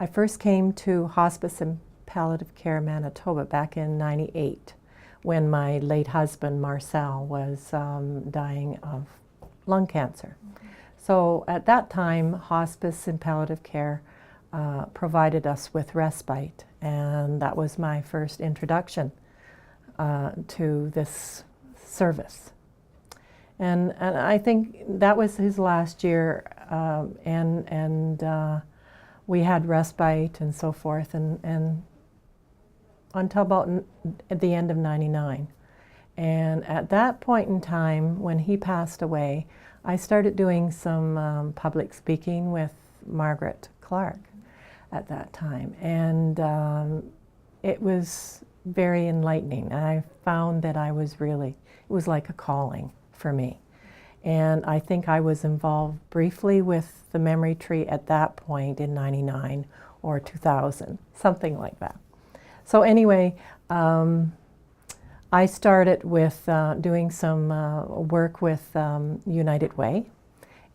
I first came to hospice and palliative care Manitoba back in '98 when my late husband Marcel was dying of lung cancer. So at that time, hospice and palliative care provided us with respite, and that was my first introduction to this service. And I think that was his last year, and we had respite and so forth, and until about at the end of '99. And at that point in time, when he passed away, I started doing some public speaking with Margaret Clark at that time, and it was very enlightening. I found that I was really, it was like a calling for me. And I think I was involved briefly with the memory tree at that point in '99 or 2000, something like that. So anyway, I started with doing some work with United Way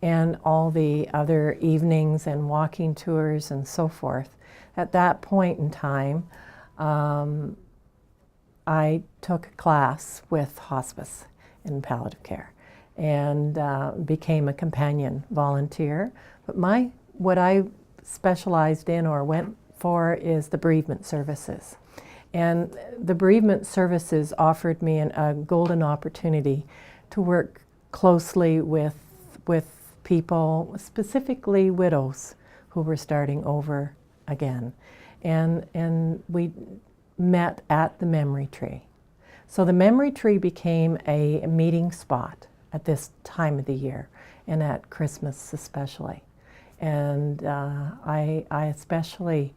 and all the other evenings and walking tours and so forth. At that point in time, I took a class with hospice and palliative care and became a companion volunteer. But what I specialized in or went for is the bereavement services. And the bereavement services offered me a golden opportunity to work closely with people, specifically widows who were starting over again. And we met at the memory tree. So the memory tree became a meeting spot at this time of the year, and at Christmas especially. And I especially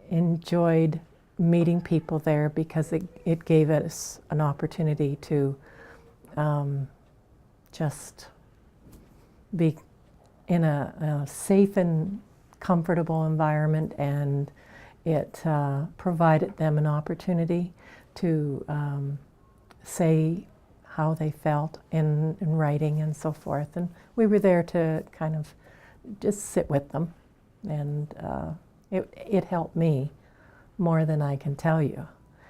enjoyed meeting people there because it gave us an opportunity to just be in a safe and comfortable environment, and it provided them an opportunity to say how they felt in writing and so forth. And we were there to kind of just sit with them, and it helped me more than I can tell you,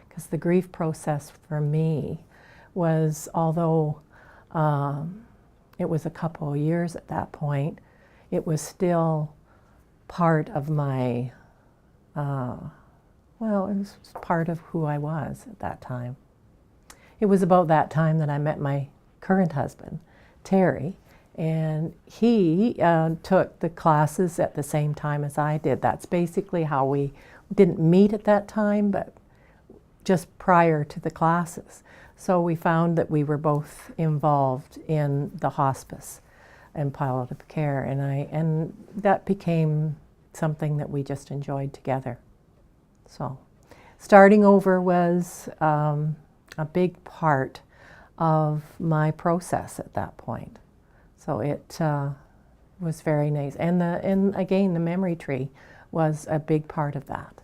because the grief process for me was, although it was a couple of years at that point, it was still part of my, well, it was part of who I was at that time. It was about that time that I met my current husband, Terry, and he took the classes at the same time as I did. That's basically how we didn't meet at that time, but just prior to the classes. So we found that we were both involved in the hospice and palliative care, and that became something that we just enjoyed together. So starting over was a big part of my process at that point. So it was very nice. And again, the memory tree was a big part of that.